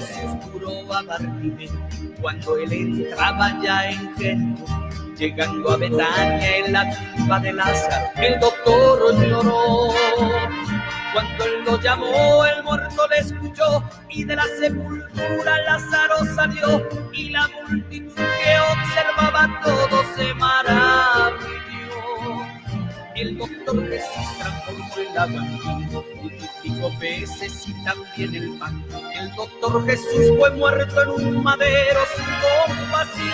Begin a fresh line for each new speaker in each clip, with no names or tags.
Jesús curó a Bartimeo cuando él entraba ya en Jericó. Llegando a Betania en la tumba de Lázaro, el doctor lloró. Cuando él lo llamó, el muerto le escuchó, y de la sepultura Lázaro salió, y la multitud que observaba todo se maravilló. El doctor Jesús transformó el agua en vino, multiplicó peces y también el pan. El doctor Jesús fue muerto en un madero sin compasión,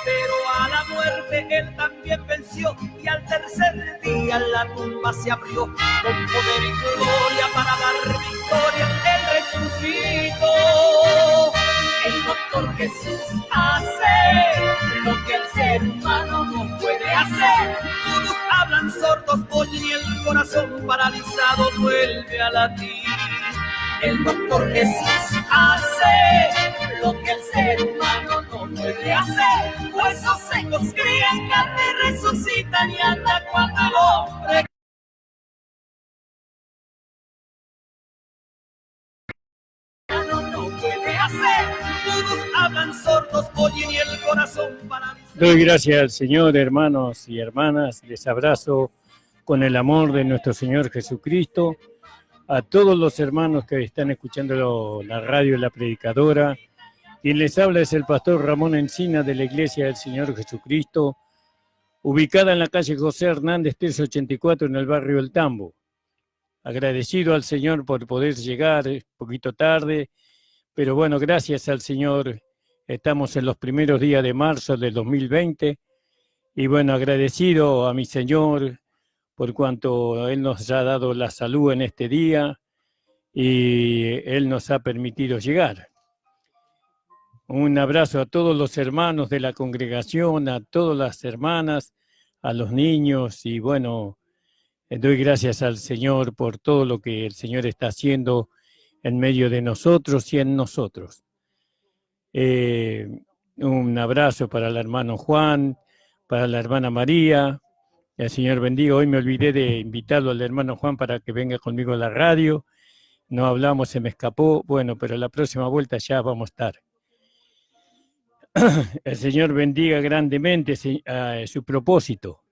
pero a la muerte él también venció, y al tercer día la tumba se abrió. Con poder y gloria para dar victoria, él resucitó. El doctor Jesús hace lo que el ser humano no puede hacer. Todos hablan sordos, oyen y el corazón paralizado vuelve a latir. El doctor Jesús hace lo que el ser humano no puede hacer. Huesos secos crían carne, resucitan y andan cuando el hombre no puede hacer. Todos hablan sordos, oyen y el corazón paralizado.
Doy gracias al Señor, hermanos y hermanas. Les abrazo con el amor de nuestro Señor Jesucristo. A todos los hermanos que están escuchando la radio La Predicadora. Quien les habla es el pastor Ramón Encina de la Iglesia del Señor Jesucristo, ubicada en la calle José Hernández 384 en el barrio El Tambo. Agradecido al Señor por poder llegar un poquito tarde, pero bueno, gracias al Señor estamos en los primeros días de marzo del 2020 y bueno, agradecido a mi Señor por cuanto Él nos ha dado la salud en este día y Él nos ha permitido llegar. Un abrazo a todos los hermanos de la congregación, a todas las hermanas, a los niños y bueno, doy gracias al Señor por todo lo que el Señor está haciendo en medio de nosotros y en nosotros. Un abrazo para el hermano Juan, para la hermana María. El Señor bendiga. Hoy me olvidé de invitarlo al hermano Juan para que venga conmigo a la radio. No hablamos, se me escapó. Bueno, pero la próxima vuelta ya vamos a estar. El Señor bendiga grandemente su propósito.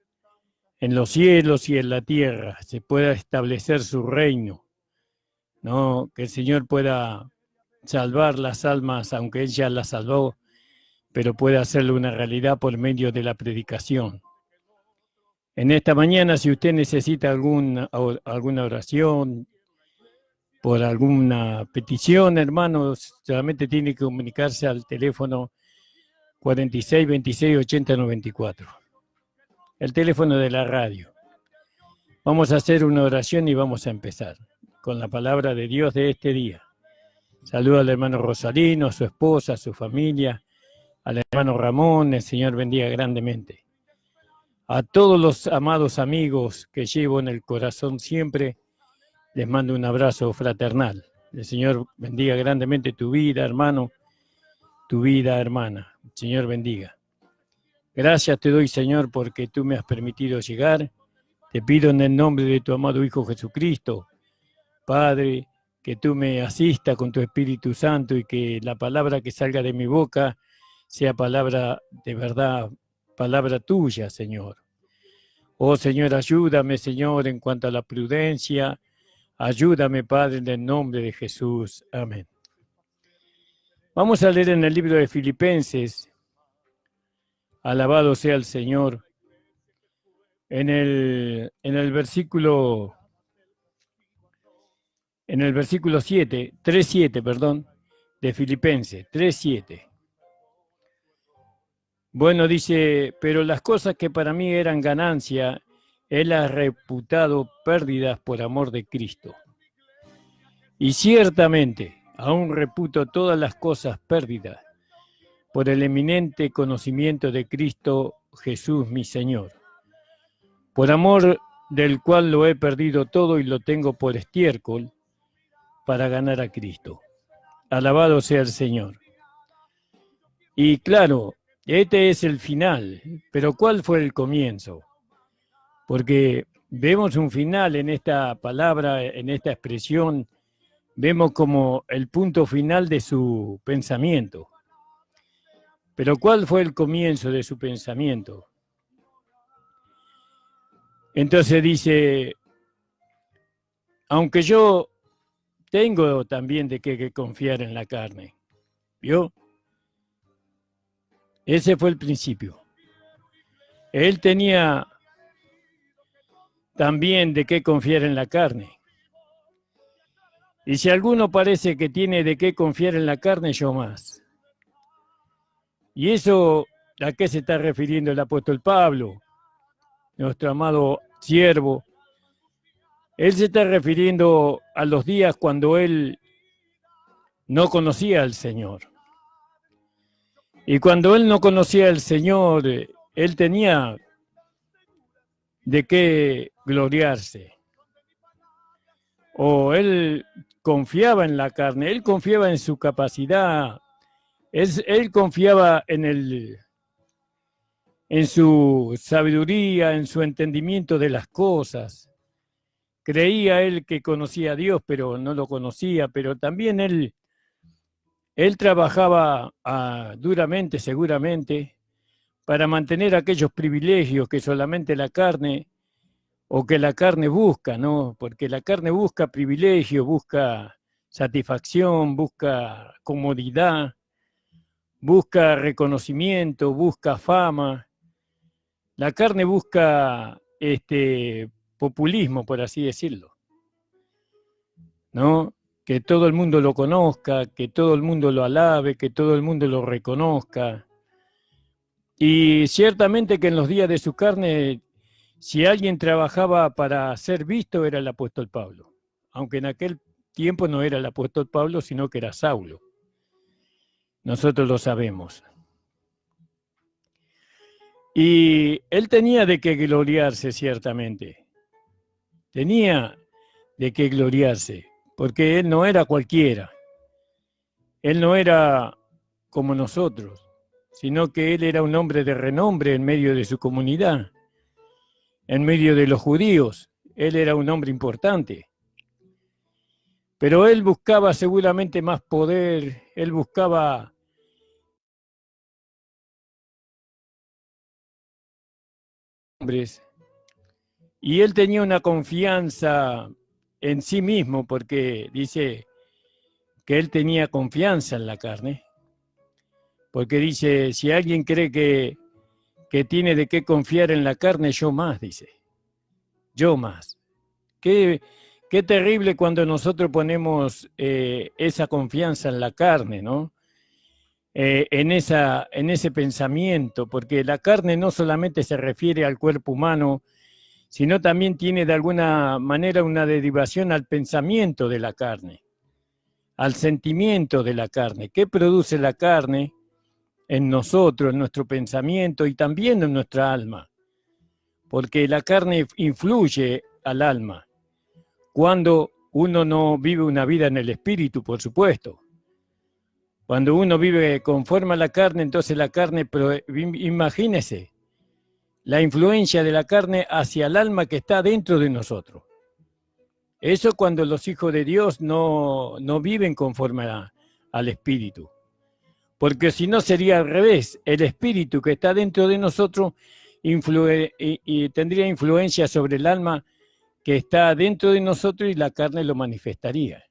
En los cielos y en la tierra se pueda establecer su reino, ¿no? Que el Señor pueda salvar las almas, aunque Él ya las salvó, pero pueda hacerlo una realidad por medio de la predicación. En esta mañana, si usted necesita alguna oración, por alguna petición, hermanos, solamente tiene que comunicarse al teléfono 46 26 80 94. El teléfono de la radio. Vamos a hacer una oración y vamos a empezar con la palabra de Dios de este día. Saludo al hermano Rosalino, a su esposa, a su familia, al hermano Ramón, el Señor bendiga grandemente. A todos los amados amigos que llevo en el corazón siempre, les mando un abrazo fraternal. El Señor bendiga grandemente tu vida, hermano, tu vida, hermana. El Señor bendiga. Gracias te doy, Señor, porque tú me has permitido llegar. Te pido en el nombre de tu amado Hijo Jesucristo, Padre, que tú me asistas con tu Espíritu Santo y que la palabra que salga de mi boca sea palabra de verdad, palabra tuya, Señor. Oh, Señor, ayúdame, Señor, en cuanto a la prudencia. Ayúdame, Padre, en el nombre de Jesús. Amén. Vamos a leer en el libro de Filipenses. Alabado sea el Señor. En el versículo 7, 3:7, perdón, de Filipenses, 3:7. Bueno, dice, pero las cosas que para mí eran ganancia, Él las ha reputado pérdidas por amor de Cristo. Y ciertamente, aún reputo todas las cosas pérdidas por el eminente conocimiento de Cristo Jesús mi Señor, por amor del cual lo he perdido todo y lo tengo por estiércol para ganar a Cristo. Alabado sea el Señor. Y claro, este es el final, pero ¿cuál fue el comienzo? Porque vemos un final en esta palabra, en esta expresión, vemos como el punto final de su pensamiento. Pero ¿cuál fue el comienzo de su pensamiento? Entonces dice, aunque yo tengo también de qué confiar en la carne, ¿vio? Ese fue el principio. Él tenía también de qué confiar en la carne. Y si alguno parece que tiene de qué confiar en la carne, yo más. Y eso, ¿a qué se está refiriendo el apóstol Pablo? Nuestro amado siervo. Él se está refiriendo a los días cuando él no conocía al Señor. Y cuando él no conocía al Señor, él tenía de qué gloriarse. O él confiaba en la carne, él confiaba en su capacidad, él confiaba en su sabiduría, en su entendimiento de las cosas. Creía él que conocía a Dios, pero no lo conocía, pero también él trabajaba duramente, seguramente, para mantener aquellos privilegios que solamente la carne o que la carne busca, ¿no? Porque la carne busca privilegio, busca satisfacción, busca comodidad, busca reconocimiento, busca fama. La carne busca populismo, por así decirlo, ¿no? Que todo el mundo lo conozca, que todo el mundo lo alabe, que todo el mundo lo reconozca. Y ciertamente que en los días de su carne, si alguien trabajaba para ser visto, era el apóstol Pablo. Aunque en aquel tiempo no era el apóstol Pablo, sino que era Saulo. Nosotros lo sabemos. Y él tenía de qué gloriarse, ciertamente. Tenía de qué gloriarse, porque él no era cualquiera. Él no era como nosotros, sino que él era un hombre de renombre en medio de su comunidad, en medio de los judíos. Él era un hombre importante. Pero él buscaba seguramente más poder, él buscaba hombres, y él tenía una confianza en sí mismo, porque dice que él tenía confianza en la carne, porque dice, si alguien cree que tiene de qué confiar en la carne, yo más, dice, yo más. Qué terrible cuando nosotros ponemos esa confianza en la carne, ¿no? En ese pensamiento, porque la carne no solamente se refiere al cuerpo humano, sino también tiene de alguna manera una derivación al pensamiento de la carne, al sentimiento de la carne. ¿Qué produce la carne en nosotros, en nuestro pensamiento y también en nuestra alma? Porque la carne influye al alma. Cuando uno no vive una vida en el espíritu, por supuesto. Cuando uno vive conforme a la carne, entonces la carne, imagínese, la influencia de la carne hacia el alma que está dentro de nosotros. Eso cuando los hijos de Dios no viven conforme al espíritu. Porque si no sería al revés, el espíritu que está dentro de nosotros tendría influencia sobre el alma que está dentro de nosotros y la carne lo manifestaría.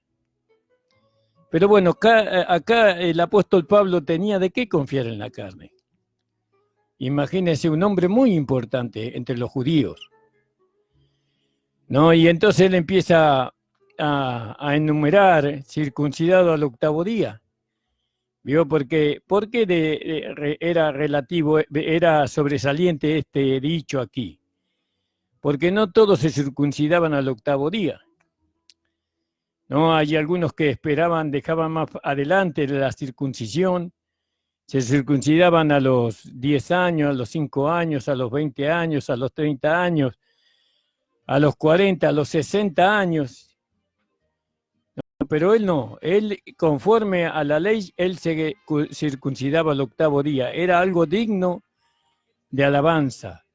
Pero bueno, acá el apóstol Pablo tenía de qué confiar en la carne. Imagínense, un hombre muy importante entre los judíos, ¿no? Y entonces él empieza a enumerar circuncidado al 8º día. ¿Vio? ¿Por qué era relativo, era sobresaliente este dicho aquí? Porque no todos se circuncidaban al 8º día. No, hay algunos que dejaban más adelante la circuncisión, se circuncidaban a los 10 años, a los 5 años, a los 20 años, a los 30 años, a los 40, a los 60 años. Pero él no, él conforme a la ley, él se circuncidaba al 8º día. Era algo digno de alabanza,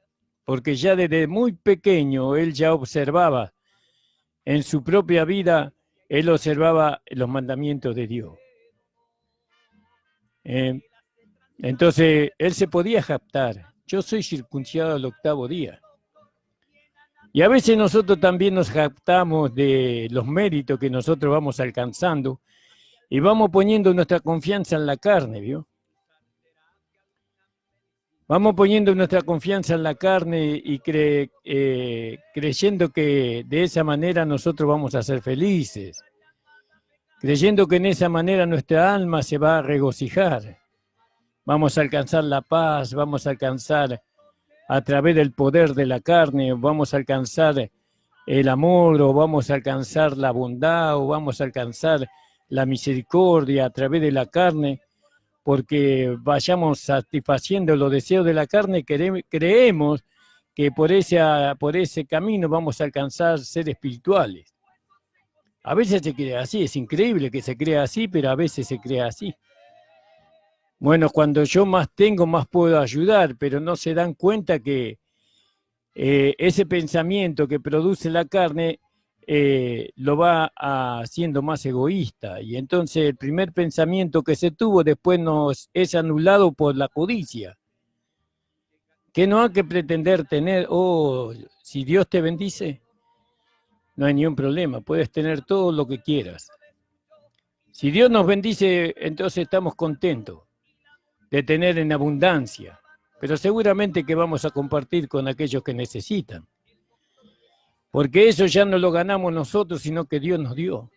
porque ya desde muy pequeño él ya observaba en su propia vida él observaba los mandamientos de Dios. Entonces, él se podía jactar. Yo soy circuncidado al 8º día. Y a veces nosotros también nos jactamos de los méritos que nosotros vamos alcanzando y vamos poniendo nuestra confianza en la carne, ¿vio? Vamos poniendo nuestra confianza en la carne y creyendo que de esa manera nosotros vamos a ser felices, creyendo que en esa manera nuestra alma se va a regocijar. Vamos a alcanzar la paz, vamos a alcanzar a través del poder de la carne, vamos a alcanzar el amor, o vamos a alcanzar la bondad, o vamos a alcanzar la misericordia a través de la carne, porque vayamos satisfaciendo los deseos de la carne, creemos que por ese camino vamos a alcanzar ser espirituales. A veces se cree así, es increíble que se crea así, pero a veces se crea así. Bueno, cuando yo más tengo, más puedo ayudar, pero no se dan cuenta que ese pensamiento que produce la carne lo va haciendo más egoísta. Y entonces el primer pensamiento que se tuvo después nos es anulado por la codicia. Que no hay que pretender tener, si Dios te bendice, no hay ningún problema, puedes tener todo lo que quieras. Si Dios nos bendice, entonces estamos contentos de tener en abundancia, pero seguramente que vamos a compartir con aquellos que necesitan, porque eso ya no lo ganamos nosotros, sino que Dios nos dio.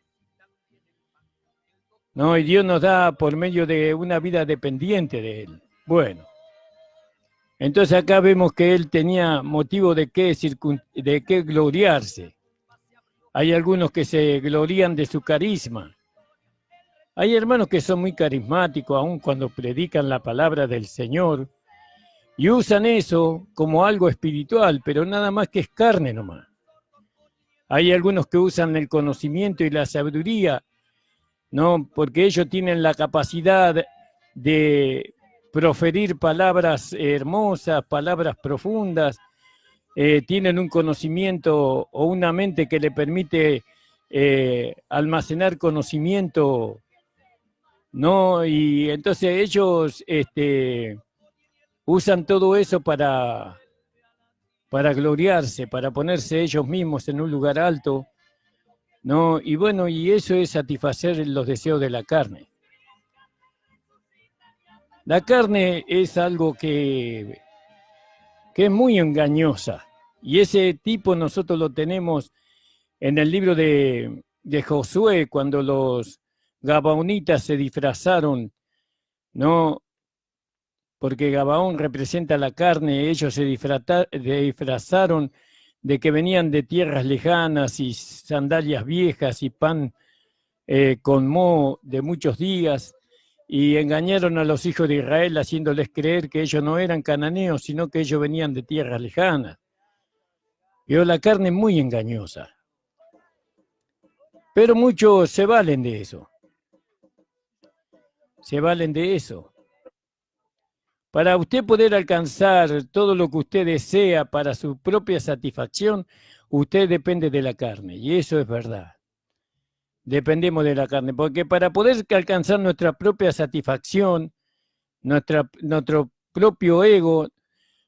No, y Dios nos da por medio de una vida dependiente de Él. Bueno, entonces acá vemos que Él tenía motivo de qué gloriarse. Hay algunos que se glorían de su carisma. Hay hermanos que son muy carismáticos, aun cuando predican la palabra del Señor, y usan eso como algo espiritual, pero nada más que es carne nomás. Hay algunos que usan el conocimiento y la sabiduría, ¿no? Porque ellos tienen la capacidad de proferir palabras hermosas, palabras profundas, tienen un conocimiento o una mente que le permite almacenar conocimiento, ¿no? Y entonces ellos usan todo eso para gloriarse, para ponerse ellos mismos en un lugar alto, ¿no? Y bueno, y eso es satisfacer los deseos de la carne. La carne es algo que es muy engañosa, y ese tipo nosotros lo tenemos en el libro de Josué, cuando los gabaonitas se disfrazaron, ¿no? Porque Gabaón representa la carne, ellos se disfrazaron de que venían de tierras lejanas y sandalias viejas y pan con moho de muchos días, y engañaron a los hijos de Israel haciéndoles creer que ellos no eran cananeos, sino que ellos venían de tierras lejanas. Pero la carne es muy engañosa. Pero muchos se valen de eso. Se valen de eso. Para usted poder alcanzar todo lo que usted desea para su propia satisfacción, usted depende de la carne, y eso es verdad. Dependemos de la carne, porque para poder alcanzar nuestra propia satisfacción, nuestro propio ego,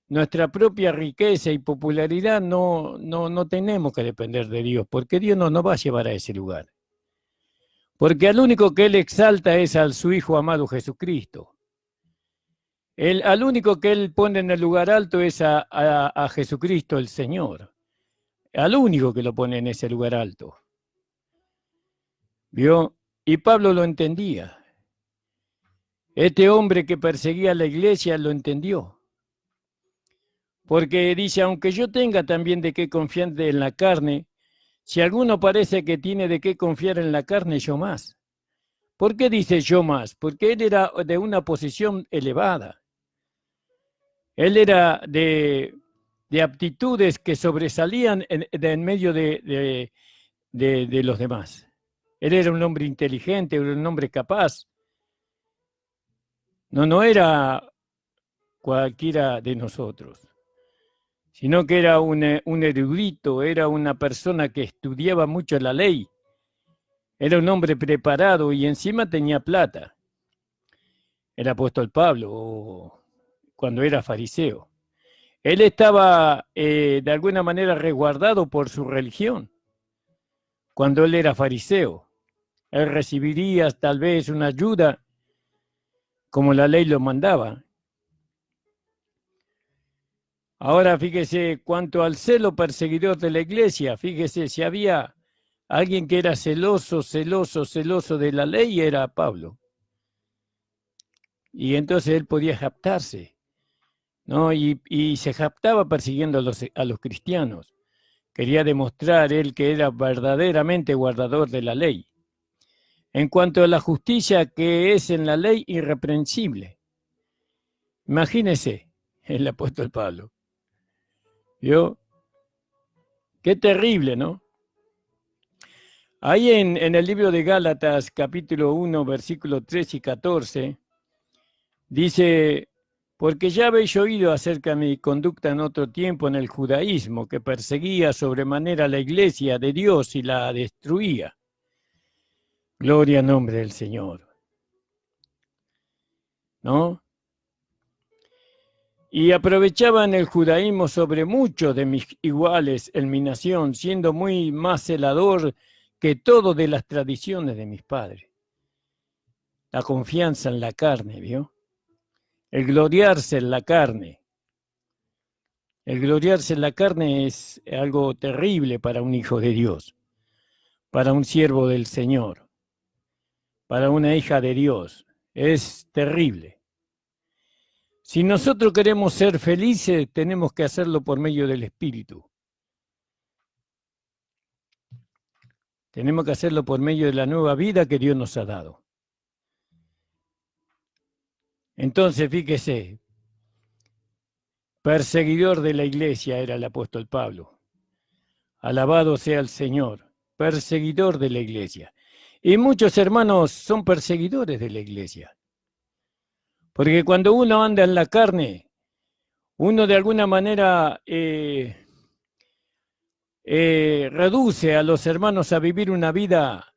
nuestra propia riqueza y popularidad, no tenemos que depender de Dios, porque Dios no nos va a llevar a ese lugar. Porque al único que Él exalta es a su Hijo amado Jesucristo. Al único que Él pone en el lugar alto es a Jesucristo el Señor. Al único que lo pone en ese lugar alto. ¿Vio? Y Pablo lo entendía. Este hombre que perseguía a la iglesia lo entendió. Porque dice, aunque yo tenga también de qué confiar en la carne, si alguno parece que tiene de qué confiar en la carne, yo más. ¿Por qué dice yo más? Porque él era de una posición elevada. Él era de aptitudes que sobresalían en medio de los demás. Él era un hombre inteligente, era un hombre capaz. No era cualquiera de nosotros, sino que era un erudito, era una persona que estudiaba mucho la ley. Era un hombre preparado y encima tenía plata. El apóstol Pablo, cuando era fariseo. Él estaba de alguna manera resguardado por su religión. Cuando él era fariseo, él recibiría tal vez una ayuda como la ley lo mandaba. Ahora fíjese, cuanto al celo perseguidor de la iglesia, fíjese, si había alguien que era celoso de la ley, era Pablo. Y entonces él podía jactarse, ¿no? Y se jactaba persiguiendo a los cristianos. Quería demostrar él que era verdaderamente guardador de la ley. En cuanto a la justicia que es en la ley irreprensible. Imagínese el apóstol Pablo. ¿Vio? Qué terrible, ¿no? Ahí en el libro de Gálatas, capítulo 1, versículos 3 y 14, dice, porque ya habéis oído acerca de mi conducta en otro tiempo en el judaísmo, que perseguía sobremanera la iglesia de Dios y la destruía. Gloria al nombre del Señor. ¿No? Y aprovechaban el judaísmo sobre muchos de mis iguales en mi nación, siendo muy más celador que todo de las tradiciones de mis padres. La confianza en la carne, ¿vio? El gloriarse en la carne. El gloriarse en la carne es algo terrible para un hijo de Dios, para un siervo del Señor, para una hija de Dios. Es terrible. Si nosotros queremos ser felices, tenemos que hacerlo por medio del Espíritu. Tenemos que hacerlo por medio de la nueva vida que Dios nos ha dado. Entonces, fíjese, perseguidor de la iglesia era el apóstol Pablo. Alabado sea el Señor, perseguidor de la iglesia. Y muchos hermanos son perseguidores de la iglesia. Porque cuando uno anda en la carne, uno de alguna manera reduce a los hermanos a vivir una vida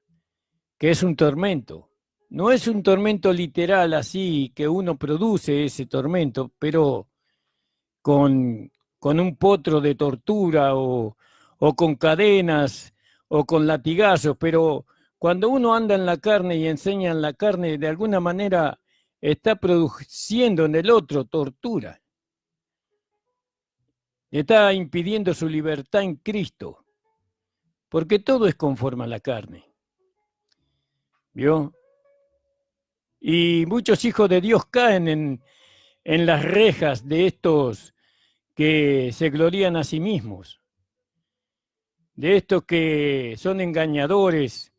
que es un tormento. No es un tormento literal así que uno produce ese tormento, pero con un potro de tortura o con cadenas o con latigazos, pero cuando uno anda en la carne y enseña en la carne, de alguna manera está produciendo en el otro tortura. Está impidiendo su libertad en Cristo, porque todo es conforme a la carne. ¿Vio? Y muchos hijos de Dios caen en las rejas de estos que se glorían a sí mismos, de estos que son engañadores,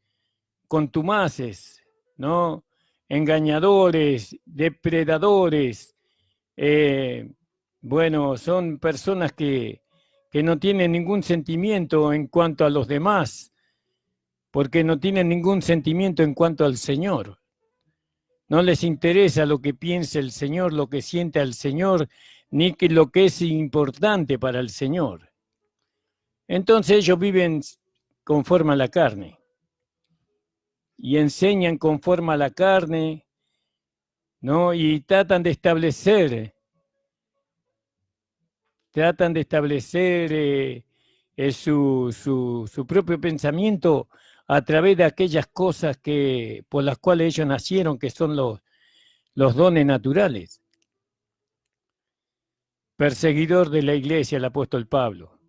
contumaces, ¿no? Engañadores, depredadores, bueno, son personas que no tienen ningún sentimiento en cuanto a los demás, porque no tienen ningún sentimiento en cuanto al Señor. No les interesa lo que piensa el Señor, lo que siente el Señor, ni que lo que es importante para el Señor. Entonces ellos viven conforme a la carne y enseñan conforme a la carne, ¿no? Y tratan de establecer su propio pensamiento a través de aquellas cosas por las cuales ellos nacieron, que son los dones naturales. Perseguidor de la iglesia, el apóstol Pablo.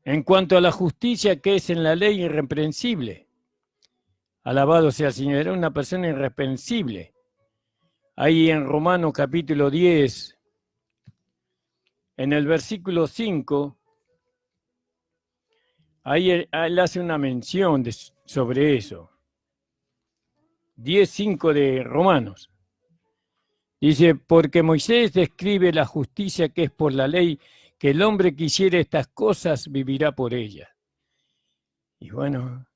En cuanto a la justicia que es en la ley irreprensible, alabado sea el Señor, era una persona irreprensible. Ahí en Romanos capítulo 10, en el versículo 5, ahí él hace una mención sobre eso. 10:5 de Romanos. Dice, porque Moisés describe la justicia que es por la ley, que el hombre que hiciere estas cosas vivirá por ellas. Y bueno,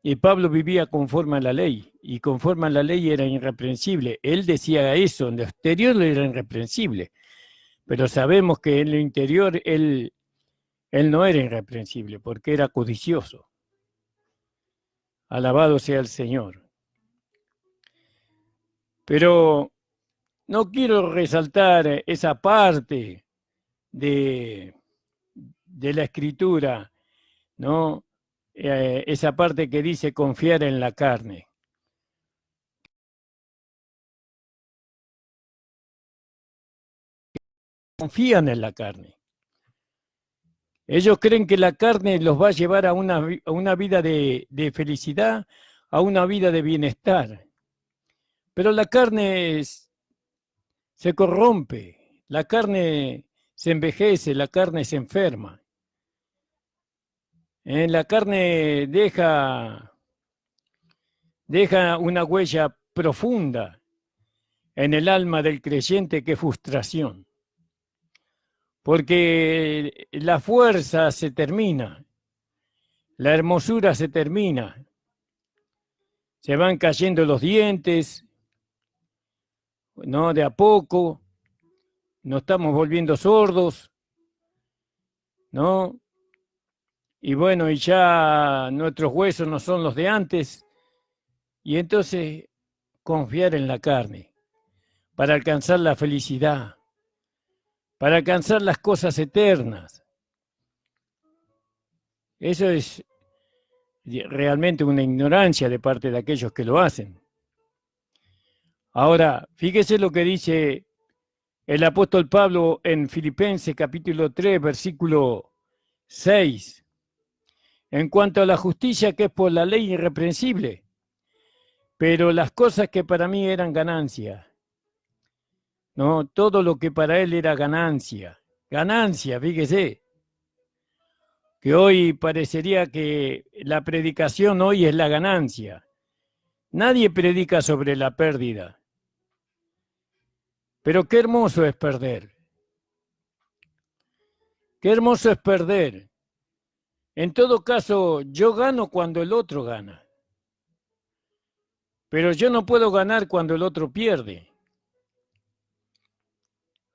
y Pablo vivía conforme a la ley, y conforme a la ley era irreprensible. Él decía eso, en lo exterior era irreprensible, pero sabemos que en lo interior él Él no era irreprensible porque era codicioso. Alabado sea el Señor. Pero no quiero resaltar esa parte de la Escritura, ¿no? Esa parte que dice confiar en la carne. Confían en la carne. Ellos creen que la carne los va a llevar a una vida de felicidad, a una vida de bienestar. Pero la carne se corrompe, la carne se envejece, la carne se enferma. La carne deja una huella profunda en el alma del creyente, que es frustración. Porque la fuerza se termina, la hermosura se termina, se van cayendo los dientes, ¿no? De a poco, nos estamos volviendo sordos, ¿no? Y bueno, y ya nuestros huesos no son los de antes, y entonces confiar en la carne para alcanzar la felicidad, para alcanzar las cosas eternas. Eso es realmente una ignorancia de parte de aquellos que lo hacen. Ahora, fíjese lo que dice el apóstol Pablo en Filipenses capítulo 3, versículo 6. En cuanto a la justicia que es por la ley irreprensible, pero las cosas que para mí eran ganancia, ¿no? Todo lo que para él era ganancia, fíjese, que hoy parecería que la predicación hoy es la ganancia. Nadie predica sobre la pérdida. Pero qué hermoso es perder. Qué hermoso es perder. En todo caso, yo gano cuando el otro gana. Pero yo no puedo ganar cuando el otro pierde.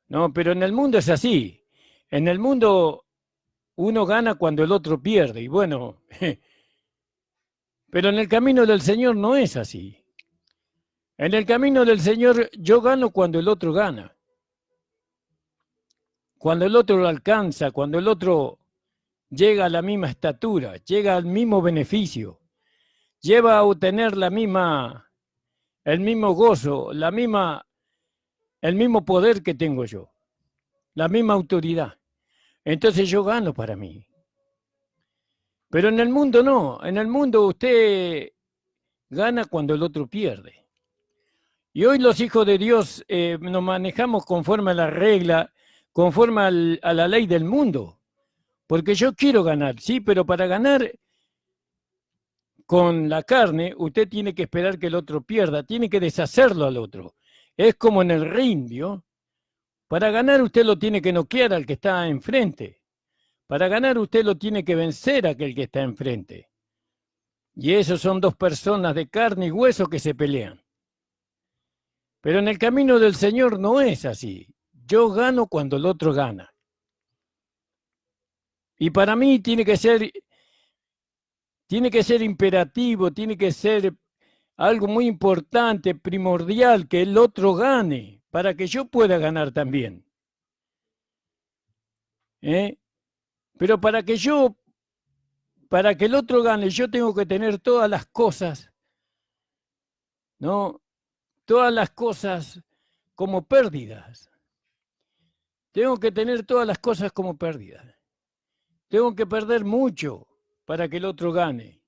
No, pero en el mundo es así. En el mundo uno gana cuando el otro pierde. Y bueno, pero en el camino del Señor no es así. En el camino del Señor yo gano cuando el otro gana. Cuando el otro lo alcanza, cuando el otro llega a la misma estatura, llega al mismo beneficio, lleva a obtener el mismo gozo, el mismo poder que tengo yo, la misma autoridad. Entonces yo gano para mí. Pero en el mundo no, en el mundo usted gana cuando el otro pierde. Y hoy los hijos de Dios nos manejamos conforme a la regla, conforme a la ley del mundo. Porque yo quiero ganar, sí, pero para ganar con la carne, usted tiene que esperar que el otro pierda, tiene que deshacerlo al otro. Es como en el ring, ¿vio? Para ganar usted lo tiene que noquear al que está enfrente. Para ganar usted lo tiene que vencer a aquel que está enfrente. Y esos son dos personas de carne y hueso que se pelean. Pero en el camino del Señor no es así. Yo gano cuando el otro gana. Y para mí tiene que ser imperativo, tiene que ser algo muy importante, primordial, que el otro gane, para que yo pueda ganar también. Pero para que el otro gane, yo tengo que tener todas las cosas, ¿no? Todas las cosas como pérdidas. Tengo que tener todas las cosas como pérdidas. Tengo que perder mucho para que el otro gane,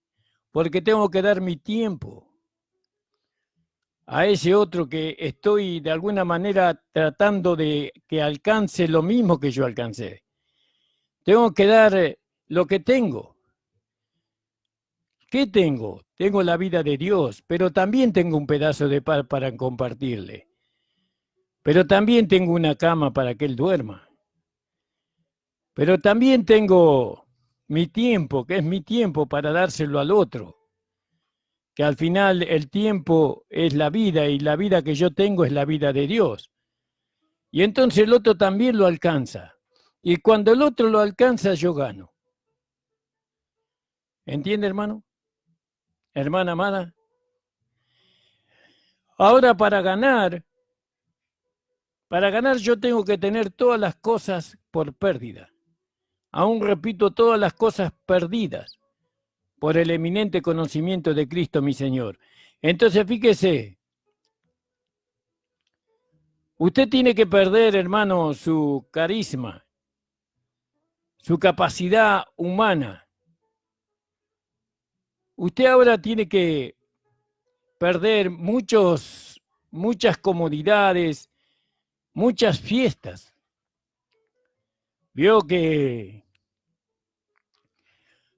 porque tengo que dar mi tiempo a ese otro que estoy de alguna manera tratando de que alcance lo mismo que yo alcancé. Tengo que dar lo que tengo. ¿Qué tengo? Tengo la vida de Dios, pero también tengo un pedazo de pan para compartirle. Pero también tengo una cama para que él duerma. Pero también tengo mi tiempo, que es mi tiempo para dárselo al otro. Que al final el tiempo es la vida y la vida que yo tengo es la vida de Dios. Y entonces el otro también lo alcanza. Y cuando el otro lo alcanza, yo gano. ¿Entiende, hermano? Hermana amada. Ahora para ganar yo tengo que tener todas las cosas por pérdida. Aún repito, todas las cosas perdidas por el eminente conocimiento de Cristo mi Señor. Entonces, fíjese, usted tiene que perder, hermano, su carisma, su capacidad humana. Usted ahora tiene que perder muchas comodidades, muchas fiestas. Vio que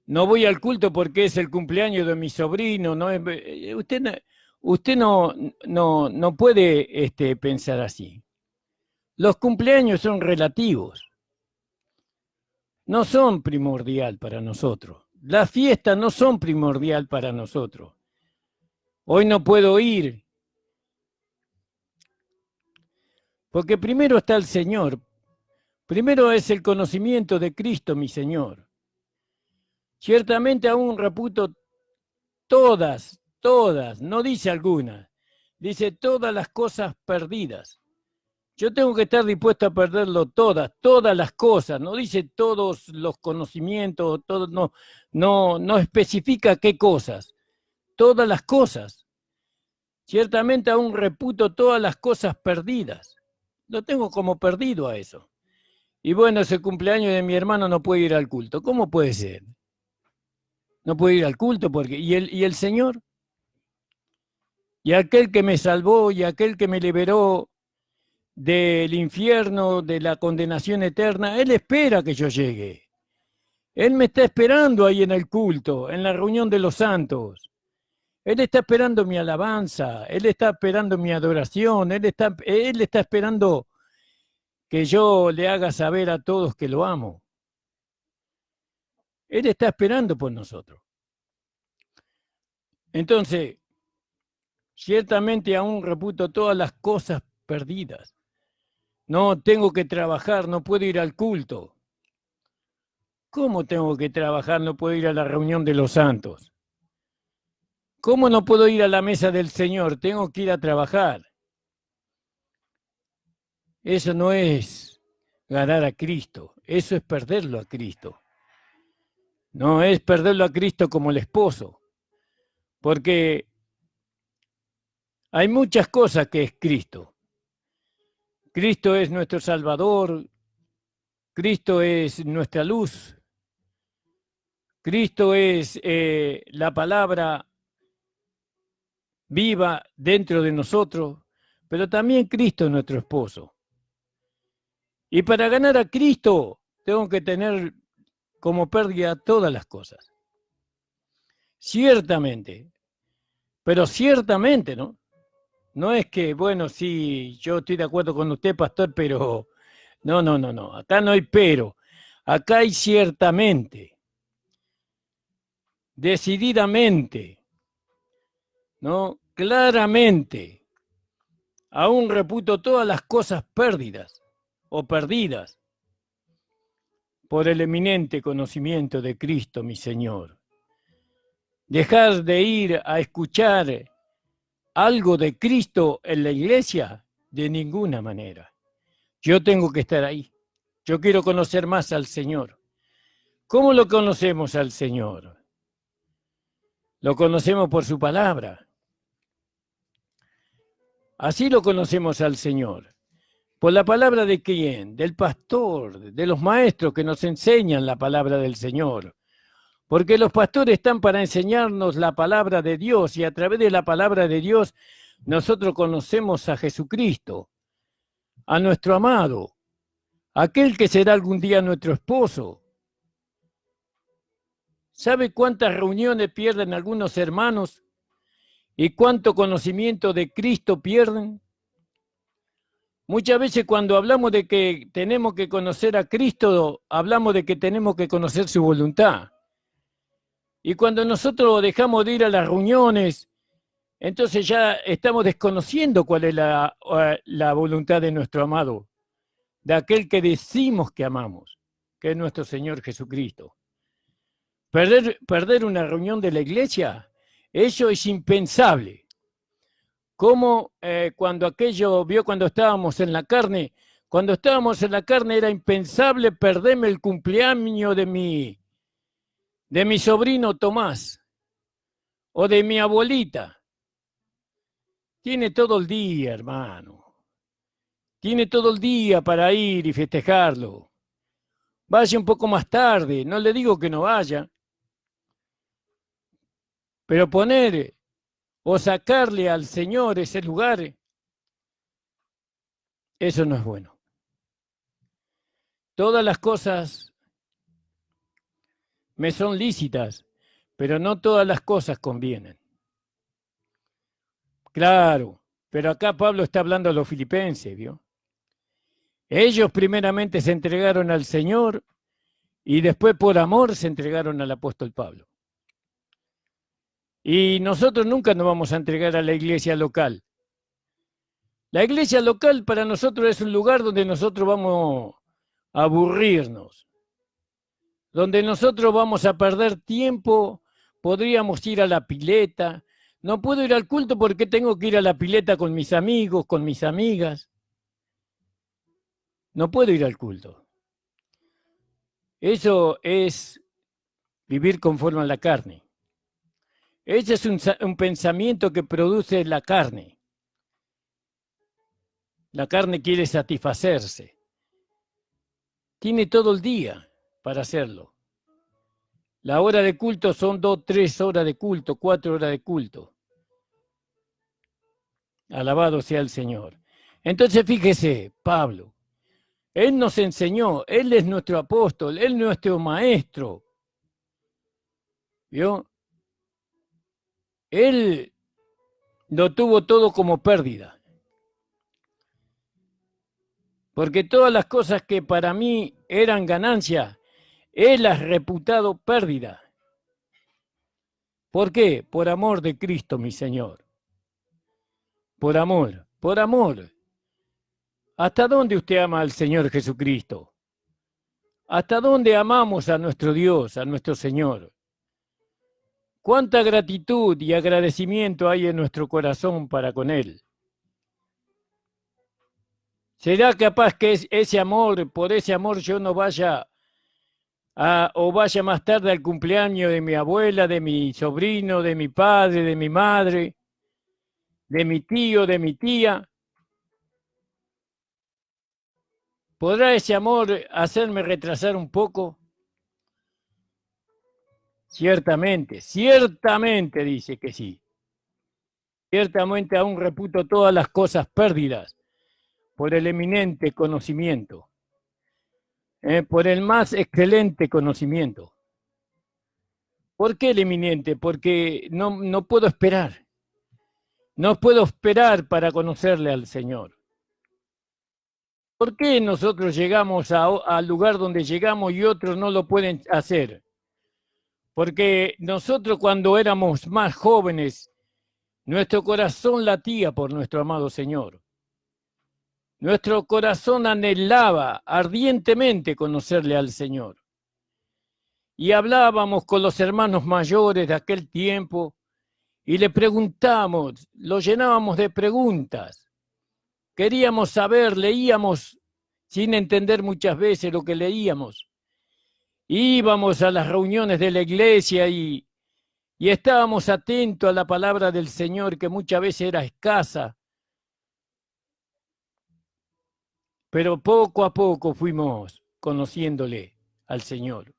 no voy al culto porque es el cumpleaños de mi sobrino. No es, usted no puede pensar así. Los cumpleaños son relativos. No son primordial para nosotros. Las fiestas no son primordial para nosotros. Hoy no puedo ir porque primero está el Señor. Primero es el conocimiento de Cristo, mi Señor. Ciertamente aún reputo todas, no dice algunas, dice todas las cosas perdidas. Yo tengo que estar dispuesto a perderlo todas las cosas, no dice todos los conocimientos, no especifica qué cosas, todas las cosas. Ciertamente aún reputo todas las cosas perdidas. Lo tengo como perdido a eso. Y bueno, ese cumpleaños de mi hermano no puede ir al culto. ¿Cómo puede ser? No puede ir al culto porque... ¿Y el Señor? Y aquel que me salvó y aquel que me liberó del infierno, de la condenación eterna, Él espera que yo llegue. Él me está esperando ahí en el culto, en la reunión de los santos. Él está esperando mi alabanza, Él está esperando mi adoración, Él está esperando que yo le haga saber a todos que lo amo. Él está esperando por nosotros. Entonces, ciertamente aún reputo todas las cosas perdidas. No tengo que trabajar, no puedo ir al culto. ¿Cómo tengo que trabajar? No puedo ir a la reunión de los santos. ¿Cómo no puedo ir a la mesa del Señor? Tengo que ir a trabajar. Eso no es ganar a Cristo, eso es perderlo a Cristo. No es perderlo a Cristo como el esposo, porque hay muchas cosas que es Cristo. Cristo es nuestro Salvador, Cristo es nuestra luz, Cristo es la palabra viva dentro de nosotros, pero también Cristo es nuestro esposo. Y para ganar a Cristo tengo que tener como pérdida todas las cosas. Ciertamente, pero ciertamente, ¿no? No es que, bueno, sí, yo estoy de acuerdo con usted, pastor, pero no, acá no hay pero, acá hay ciertamente, decididamente, ¿no? Claramente, aún reputo todas las cosas perdidas o perdidas por el eminente conocimiento de Cristo, mi Señor. Dejar de ir a escuchar algo de Cristo en la iglesia, de ninguna manera. Yo tengo que estar ahí. Yo quiero conocer más al Señor. ¿Cómo lo conocemos al Señor? Lo conocemos por su palabra. Así lo conocemos al Señor. ¿Por la palabra de quién? Del pastor, de los maestros que nos enseñan la palabra del Señor. Porque los pastores están para enseñarnos la palabra de Dios y a través de la palabra de Dios nosotros conocemos a Jesucristo, a nuestro amado, aquel que será algún día nuestro esposo. ¿Sabe cuántas reuniones pierden algunos hermanos y cuánto conocimiento de Cristo pierden? Muchas veces cuando hablamos de que tenemos que conocer a Cristo, hablamos de que tenemos que conocer su voluntad. Y cuando nosotros dejamos de ir a las reuniones, entonces ya estamos desconociendo cuál es la voluntad de nuestro amado. de aquel que decimos que amamos, que es nuestro Señor Jesucristo. Perder una reunión de la iglesia, eso es impensable. Como cuando estábamos en la carne, era impensable perderme el cumpleaños de mi sobrino Tomás o de mi abuelita. Tiene todo el día, hermano. Tiene todo el día para ir y festejarlo. Vaya un poco más tarde, no le digo que no vaya. Pero poner o sacarle al Señor ese lugar, eso no es bueno. Todas las cosas me son lícitas, pero no todas las cosas convienen. Claro, pero acá Pablo está hablando a los filipenses, ¿vio? Ellos primeramente se entregaron al Señor y después por amor se entregaron al apóstol Pablo. Y nosotros nunca nos vamos a entregar a la iglesia local. La iglesia local para nosotros es un lugar donde nosotros vamos a aburrirnos, donde nosotros vamos a perder tiempo, podríamos ir a la pileta. No puedo ir al culto porque tengo que ir a la pileta con mis amigos, con mis amigas. No puedo ir al culto. Eso es vivir conforme a la carne. Ese es un pensamiento que produce la carne. La carne quiere satisfacerse. Tiene todo el día para hacerlo. La hora de culto son 2, 3 horas de culto, 4 horas de culto. Alabado sea el Señor. Entonces fíjese, Pablo, Él nos enseñó, Él es nuestro apóstol, Él es nuestro maestro. ¿Vio? Él lo tuvo todo como pérdida. Porque todas las cosas que para mí eran ganancia, Él las ha reputado pérdida. ¿Por qué? Por amor de Cristo, mi Señor. Por amor, por amor. ¿Hasta dónde usted ama al Señor Jesucristo? ¿Hasta dónde amamos a nuestro Dios, a nuestro Señor? ¿Cuánta gratitud y agradecimiento hay en nuestro corazón para con Él? ¿Será capaz que ese amor, por ese amor yo no vaya o vaya más tarde al cumpleaños de mi abuela, de mi sobrino, de mi padre, de mi madre, de mi tío, de mi tía? ¿Podrá ese amor hacerme retrasar un poco? Ciertamente, ciertamente dice que sí. Ciertamente aún reputo todas las cosas pérdidas por el eminente conocimiento, por el más excelente conocimiento. ¿Por qué el eminente? Porque no puedo esperar. No puedo esperar para conocerle al Señor. ¿Por qué nosotros llegamos al lugar donde llegamos y otros no lo pueden hacer? Porque nosotros cuando éramos más jóvenes, nuestro corazón latía por nuestro amado Señor. Nuestro corazón anhelaba ardientemente conocerle al Señor. Y hablábamos con los hermanos mayores de aquel tiempo y le preguntamos, lo llenábamos de preguntas. Queríamos saber, leíamos sin entender muchas veces lo que leíamos. Íbamos a las reuniones de la iglesia y estábamos atentos a la palabra del Señor, que muchas veces era escasa. Pero poco a poco fuimos conociéndole al Señor.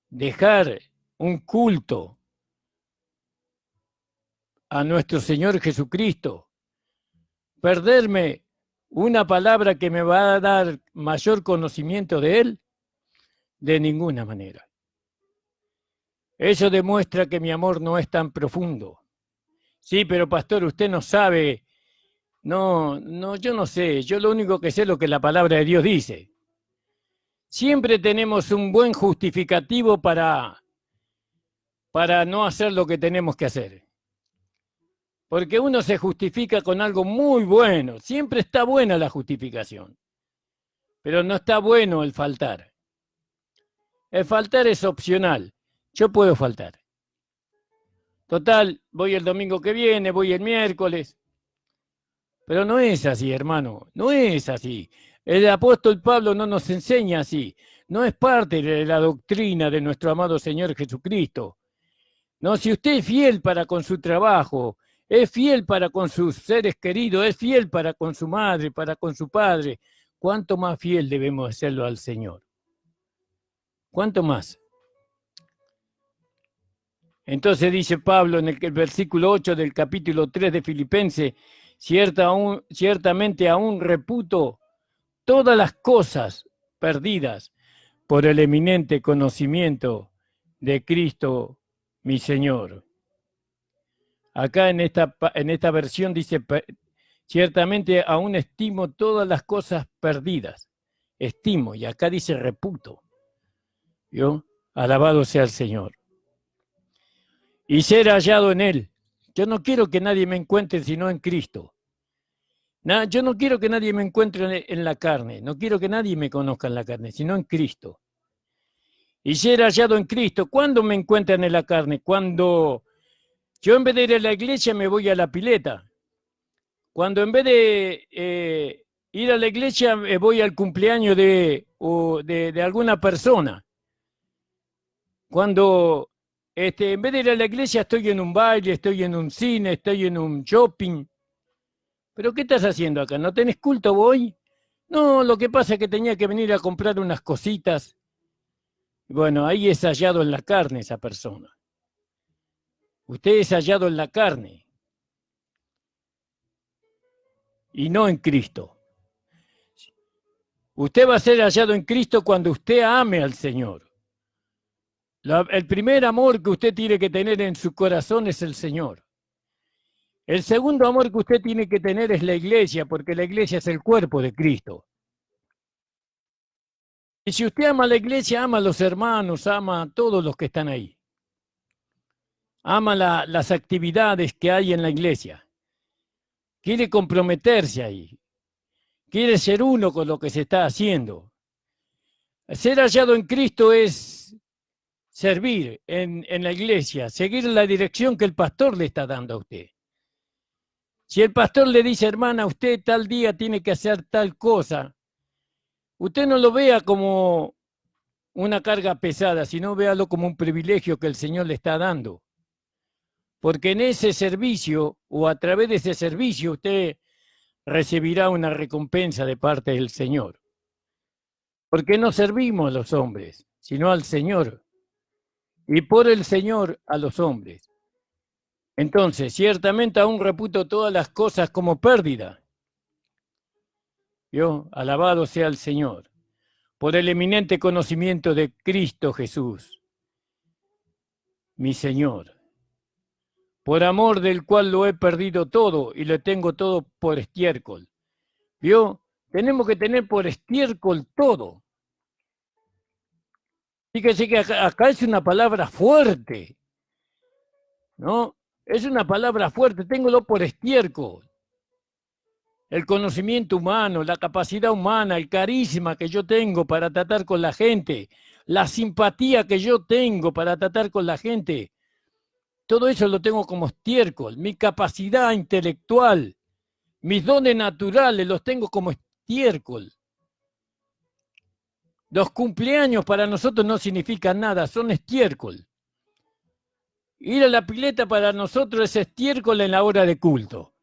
Dejar un culto a nuestro Señor Jesucristo, perderme una palabra que me va a dar mayor conocimiento de Él, de ninguna manera. Eso demuestra que mi amor no es tan profundo. Sí, pero pastor, usted no sabe. No, yo no sé. Yo lo único que sé es lo que la palabra de Dios dice. Siempre tenemos un buen justificativo para no hacer lo que tenemos que hacer. Porque uno se justifica con algo muy bueno. Siempre está buena la justificación. Pero no está bueno el faltar. El faltar es opcional. Yo puedo faltar. Total, voy el domingo que viene, voy el miércoles. Pero no es así, hermano. No es así. El apóstol Pablo no nos enseña así. No es parte de la doctrina de nuestro amado Señor Jesucristo. No, si usted es fiel para con su trabajo, es fiel para con sus seres queridos, es fiel para con su madre, para con su padre, ¿cuánto más fiel debemos hacerlo al Señor? ¿Cuánto más? Entonces dice Pablo en el versículo 8 del capítulo 3 de Filipenses, ciertamente aún reputo todas las cosas perdidas por el eminente conocimiento de Cristo mi Señor. Acá en esta versión dice, ciertamente aún estimo todas las cosas perdidas. Estimo, y acá dice reputo. ¿Vio? Alabado sea el Señor. Y ser hallado en Él. Yo no quiero que nadie me encuentre sino en Cristo. Yo no quiero que nadie me encuentre en la carne. No quiero que nadie me conozca en la carne, sino en Cristo. Y ser hallado en Cristo. ¿Cuándo me encuentran en la carne? Cuando yo en vez de ir a la iglesia me voy a la pileta. Cuando en vez de ir a la iglesia voy al cumpleaños de alguna persona. Cuando en vez de ir a la iglesia estoy en un baile, estoy en un cine, estoy en un shopping. ¿Pero qué estás haciendo acá? ¿No tenés culto hoy? No, lo que pasa es que tenía que venir a comprar unas cositas. Bueno, ahí es hallado en la carne esa persona. Usted es hallado en la carne y no en Cristo. Usted va a ser hallado en Cristo cuando usted ame al Señor. El primer amor que usted tiene que tener en su corazón es el Señor. El segundo amor que usted tiene que tener es la iglesia, porque la iglesia es el cuerpo de Cristo. Y si usted ama a la iglesia, ama a los hermanos, ama a todos los que están ahí. Ama las actividades que hay en la iglesia. Quiere comprometerse ahí. Quiere ser uno con lo que se está haciendo. Ser hallado en Cristo es servir en la iglesia, seguir la dirección que el pastor le está dando a usted. Si el pastor le dice, hermana, usted tal día tiene que hacer tal cosa, usted no lo vea como una carga pesada, sino véalo como un privilegio que el Señor le está dando. Porque en ese servicio, o a través de ese servicio, usted recibirá una recompensa de parte del Señor. Porque no servimos a los hombres, sino al Señor. Y por el Señor a los hombres. Entonces, ciertamente aún reputo todas las cosas como pérdida. ¿Vio? Alabado sea el Señor. Por el eminente conocimiento de Cristo Jesús, mi Señor. Por amor del cual lo he perdido todo y lo tengo todo por estiércol. ¿Vio? Tenemos que tener por estiércol todo. Fíjese que acá es una palabra fuerte, ¿no? Es una palabra fuerte, téngolo por estiércol. El conocimiento humano, la capacidad humana, el carisma que yo tengo para tratar con la gente, la simpatía que yo tengo para tratar con la gente, todo eso lo tengo como estiércol. Mi capacidad intelectual, mis dones naturales los tengo como estiércol. Los cumpleaños para nosotros no significan nada, son estiércol. Ir a la pileta para nosotros es estiércol en la hora de culto.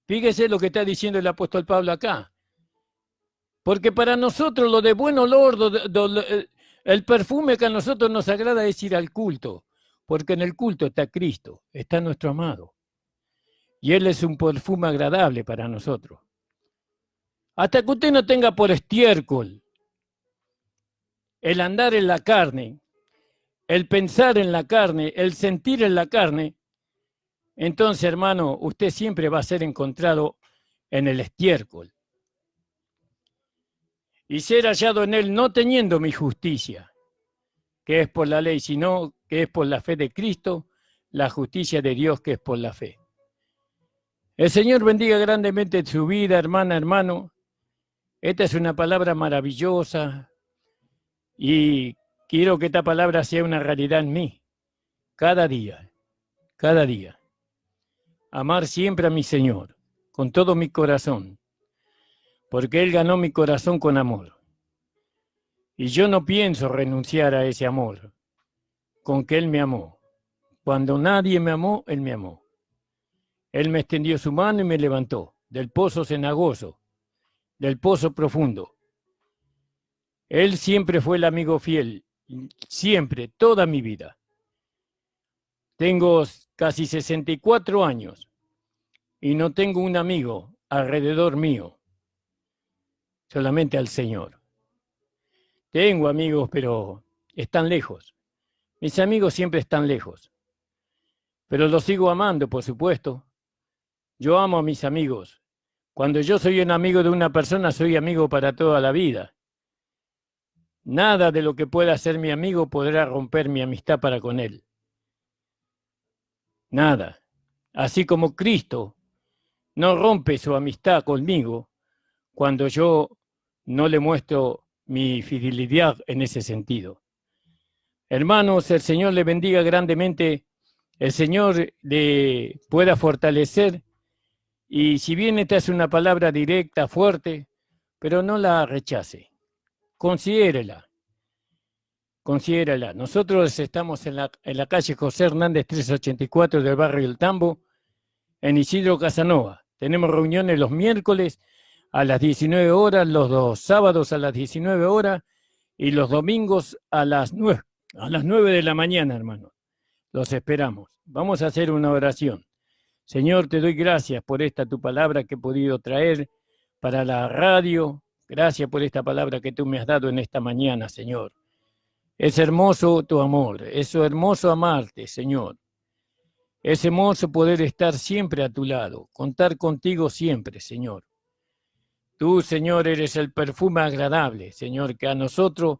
Fíjese lo que está diciendo el apóstol Pablo acá. Porque para nosotros lo de buen olor, el perfume que a nosotros nos agrada es ir al culto. Porque en el culto está Cristo, está nuestro amado. Y Él es un perfume agradable para nosotros. Hasta que usted no tenga por estiércol el andar en la carne, el pensar en la carne, el sentir en la carne, entonces, hermano, usted siempre va a ser encontrado en el estiércol. Y ser hallado en Él no teniendo mi justicia, que es por la ley, sino que es por la fe de Cristo, la justicia de Dios que es por la fe. El Señor bendiga grandemente su vida, hermana, hermano. Esta es una palabra maravillosa y quiero que esta palabra sea una realidad en mí, cada día, cada día. Amar siempre a mi Señor, con todo mi corazón, porque Él ganó mi corazón con amor. Y yo no pienso renunciar a ese amor, con que Él me amó. Cuando nadie me amó, Él me amó. Él me extendió su mano y me levantó del pozo cenagoso, del pozo profundo. Él siempre fue el amigo fiel, siempre, toda mi vida. Tengo casi 64 años y no tengo un amigo alrededor mío, solamente al Señor. Tengo amigos, pero están lejos. Mis amigos siempre están lejos, pero los sigo amando, por supuesto. Yo amo a mis amigos. Cuando yo soy un amigo de una persona, soy amigo para toda la vida. Nada de lo que pueda ser mi amigo podrá romper mi amistad para con él. Nada. Así como Cristo no rompe su amistad conmigo cuando yo no le muestro mi fidelidad en ese sentido. Hermanos, el Señor le bendiga grandemente, el Señor le pueda fortalecer, y si bien esta es una palabra directa, fuerte, pero no la rechace, considérela. Nosotros estamos en la calle José Hernández 384 del barrio El Tambo, en Isidro Casanova. Tenemos reuniones los miércoles a las 19 horas, los dos sábados a las 19 horas y los domingos a las 9 de la mañana, hermano. Los esperamos. Vamos a hacer una oración. Señor, te doy gracias por esta tu palabra que he podido traer para la radio. Gracias por esta palabra que tú me has dado en esta mañana, Señor. Es hermoso tu amor, es hermoso amarte, Señor. Es hermoso poder estar siempre a tu lado, contar contigo siempre, Señor. Tú, Señor, eres el perfume agradable, Señor, que a nosotros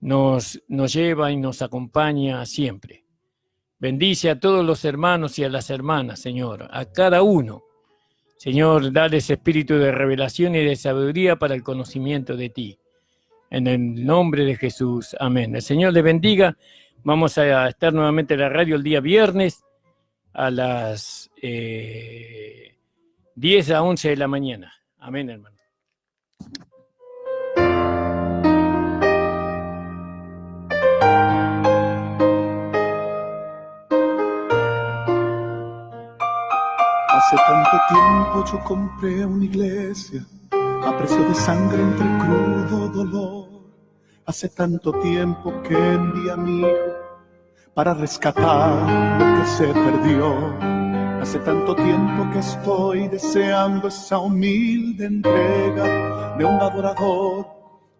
nos lleva y nos acompaña siempre. Bendice a todos los hermanos y a las hermanas, Señor, a cada uno. Señor, dale ese espíritu de revelación y de sabiduría para el conocimiento de ti. En el nombre de Jesús, amén. El Señor le bendiga. Vamos a estar nuevamente en la radio el día viernes a las 10 a 11 de la mañana. Amén, hermano.
Hace tanto tiempo yo compré una iglesia a precio de sangre entre crudo dolor. Hace tanto tiempo que envié a mi hijo para rescatar lo que se perdió. Hace tanto tiempo que estoy deseando esa humilde entrega de un adorador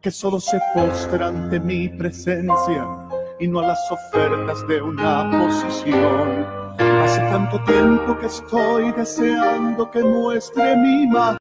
que solo se postra ante mi presencia y no a las ofertas de una posición. Hace tanto tiempo que estoy deseando que muestre mi imagen